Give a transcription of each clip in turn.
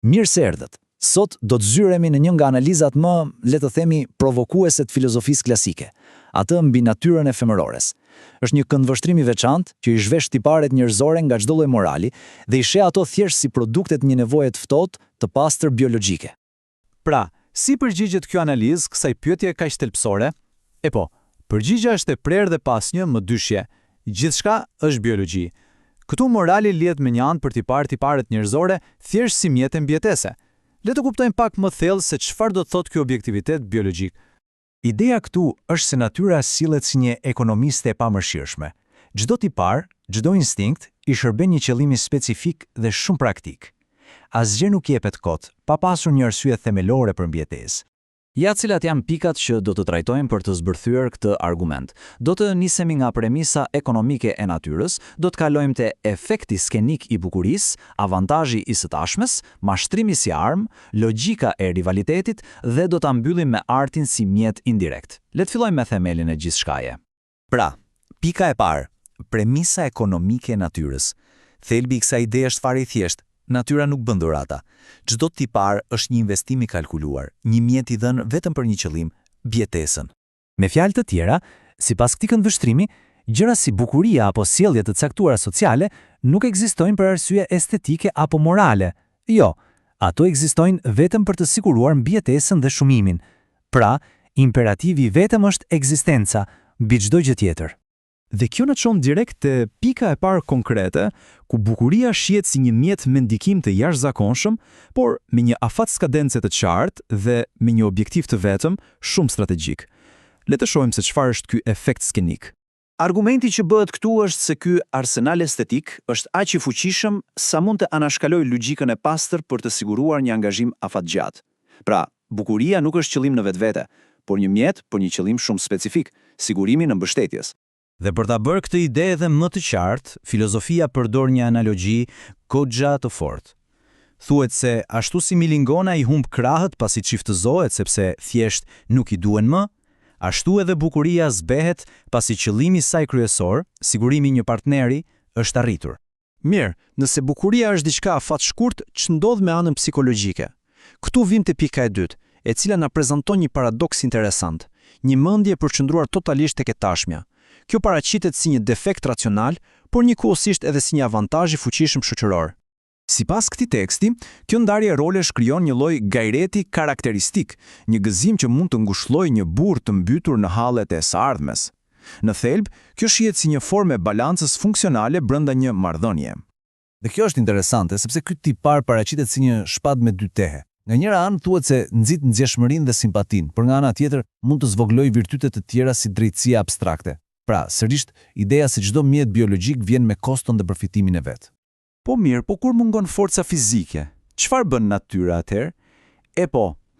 Mirë se erdhët. Sot do të zyremi në një nga analizat më, le të themi, provokuese të filozofisë klasike, atë mbi natyrën e femërores. Është një këndvështrim i veçantë që i zhvesh tiparet njerëzore nga çdo lloj morali dhe i sheh ato thjesht si produkte të një nevoje të ftohtë, të pastër biologjike. Pra, si përgjigjet kjo analizë kësaj pyetje kaq thelbësore? Përgjigja është e prerë dhe pasnjë, më dyshje. Gjithçka është biologji. Këtu morali lihet me një anë për t'i parë tiparet njerëzore thjesht si mjete mbjetese. Le të kuptojmë pak më thellë se çfarë do të thotë ky objektivitet biologjik. Ideja këtu është se natyra sillet si një ekonomiste e pamërshirshme. Çdo tipar, çdo instinkt i shërben një qëllimi specifik dhe shumë praktik. Asgjë nuk jepet kot, pa pasur një arsye themelore për mbjetesë. Ja cilat janë pikat që do të trajtojmë për të zbërthyer këtë argument. Do të nisemi nga premisa ekonomike e natyrës, do të kalojmë te efekti skenik i bukurisë, avantazhi i së tashmes, mashtrimi si armë, logjika e rivalitetit dhe do ta mbyllim me artin si mjet indirekt. Le të fillojmë me themelin e gjithçkaje. Pra, pika e parë, premisa ekonomike e natyrës. Thelbi i kësaj ide është fare i thjeshtë. Natyra nuk bën dhurata. Çdo tipar është një investim i kalkuluar, një mjet i dhënë vetëm për një qëllim, mbjetesën. Me fjalë të tjera, sipas këtij këndvështrimi, gjëra si bukuria apo sjellje të caktuara sociale nuk ekzistojnë për arsye estetike apo morale. Jo, ato ekzistojnë vetëm për të siguruar mbjetesën dhe shumimin. Pra, imperativi vetëm është ekzistenca, mbi çdo gjë tjetër. Dhe kjo na çon direkt te pika e parë konkrete, ku bukuria shihet si një mjet me ndikim të jashtëzakonshëm, por me një afat skadence të qartë dhe me një objektiv të vetëm, shumë strategjik. Le të shohim se çfarë është ky efekt skenik. Argumenti që bëhet këtu është se ky arsenal estetik është aq i fuqishëm sa mund të anashkalojë logjikën e pastër për të siguruar një angazhim afatgjatë. Pra, bukuria nuk është qëllim në vetvete, por një mjet për një qëllim shumë specifik, sigurimi në mbështetjes. Dhe për ta bërë këtë ide edhe më të qartë, filozofia përdor një analogji goxha të fortë. Thuhet se ashtu si milingona i humb krahët pasi çiftëzohet sepse thjesht nuk i duhen më, ashtu edhe bukuria zbehet pasi qëllimi i saj kryesor, sigurimi i një partneri, është arritur. Mirë, nëse bukuria është diçka afat shkurt, ç'ndodh me anën psikologjike? Këtu vim te pika e dytë, e cila na prezanton një paradoks interesant, një mendje e përqendruar totalisht tek e tashmja. Kjo paraqitet si një defekt racional, por njëkohësisht edhe si një avantazh i fuqishëm shoqëror. Sipas këtij teksti, kjo ndarje rolesh krijon një lloj gajreti karakteristik, një gëzim që mund të ngushëllojë një burr të mbytur në hallet e së ardhmes. Në thelb, kjo shihet si një formë e balancës funksionale brenda një marrëdhënie. Dhe kjo është interesante sepse ky tipar paraqitet si një shpatë me dy tehe. Nga njëra anë thuhet se nxit nxjeshmërinë dhe simpatinë, por nga ana tjetër mund të zvogëlojë virtyte të tjera si drejtësia abstrakte. Pra, sërish, ideja se çdo mjet biologjik vjen me koston dhe përfitimin e vet. Po mirë, po kur mungon forca fizike, çfarë bën natyra atëherë?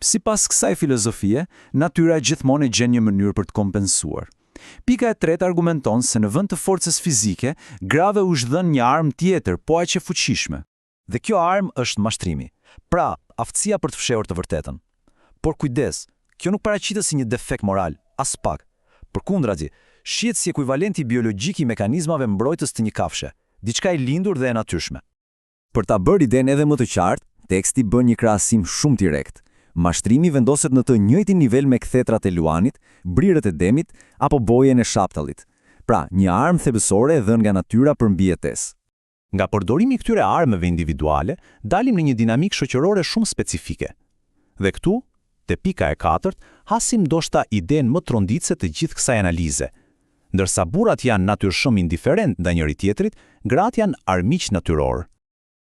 Sipas kësaj filozofie, natyra gjithmonë gjen një mënyrë për të kompensuar. Pika e tretë argumenton se në vend të forcës fizike, grave u zhdhën një armë tjetër, po aq e fuqishme. Dhe kjo armë është mashtrimi. Pra, aftësia për të fshehur të vërtetën. Por kujdes, kjo nuk paraqitet si një defekt moral, as pak. Përkundrazi, shihet si ekuivalenti biologjik i mekanizmave mbrojtës të një kafshe, diçka e lindur dhe e natyrshme. Për ta bërë idenë edhe më të qartë, teksti bën një krahasim shumë direkt. Mashtrimi vendoset në të njëjtin nivel me kthetrat e luanit, brirët e demit apo bojen e shaptallit. Pra, një armë thebësore e dhënë nga natyra për mbjetesë. Nga përdorimi i këtyre armëve individuale, dalim në një dinamikë shoqërore shumë specifike. Dhe këtu, te pika e katërt, hasim ndoshta idenë më tronditëse të gjithë kësaj analize. Ndërsa burrat janë natyrshëm indiferent ndaj njëri tjetrit, gratë janë armiq natyror.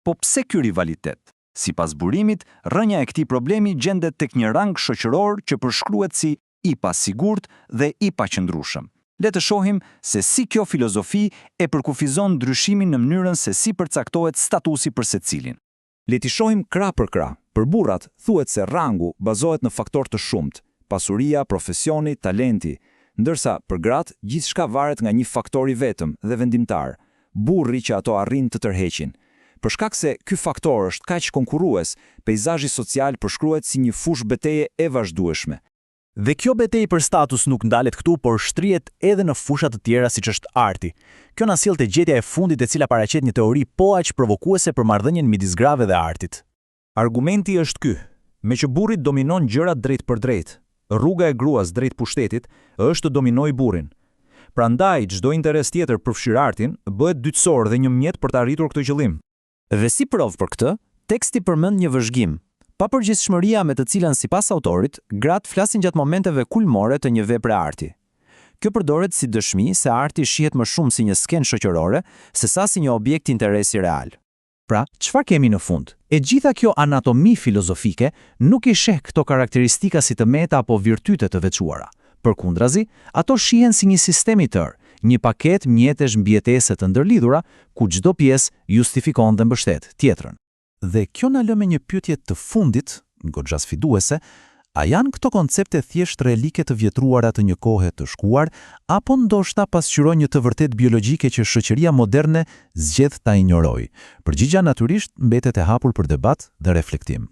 Po pse ky rivalitet? Sipas burimit, rrënja e këtij problemi gjendet tek një rang shoqëror që përshkruhet si i pasigurt dhe i paqëndrueshëm. Le të shohim se si kjo filozofi e përkufizon ndryshimin në mënyrën se si përcaktohet statusi për secilin. Le t'i shohim krah për krah. Për burrat, thuhet se rangu bazohet në faktorë të shumtë, pasuria, profesioni, talenti, ndërsa për gratë gjithçka varet nga një faktor i vetëm dhe vendimtar, burri që ato arrin të tërheqin. Për shkak se ky faktor është kaq konkurrues, peizazhi social përshkruhet si një fushë betejë e vazhdueshme. Dhe kjo betejë për status nuk ndalet këtu, por shtrihet edhe në fusha të tjera siç është arti. Kjo na sjell te gjetja e fundit e cila paraqet një teori po aq provokuese për marrëdhënien midis grave dhe artit. Argumenti është ky: me që burrit dominon gjërat drejt për drejt, rruga e gruas drejt pushtetit është të dominojë burrin. Prandaj çdo interes tjetër përfshir artin bëhet dytësor dhe një mjet për të arritur këtë qëllim. Dhe si provë për këtë, teksti përmend një vëzhgim. Papërgjithshmëria me të cilën sipas autorit, gratë flasin gjatë momenteve kulmore të një vepre arti. Kjo përdoret si dëshmi se arti shihet më shumë si një skenë shoqërore sesa si një objekt interesi real. Pra, çfarë kemi në fund? E gjitha kjo anatomi filozofike nuk i sheh këto karakteristika si të meta apo virtyte të veçuara. Përkundrazi, ato shihen si një sistem i tërë, një paketë mjetesh mbijetese të ndërlidhura, ku çdo pjesë justifikon dhe mbështet tjetrën. Dhe kjo na lë me një pyetje të fundit, goxha sfiduese: a janë këto koncepte thjesht relike të vjetruara të një kohe të shkuar, apo ndoshta pasqyrojnë një të vërtet biologjike që shoqëria moderne zgjedh ta injorojë? Përgjigjja natyrisht mbetet e hapur për debat dhe reflektim.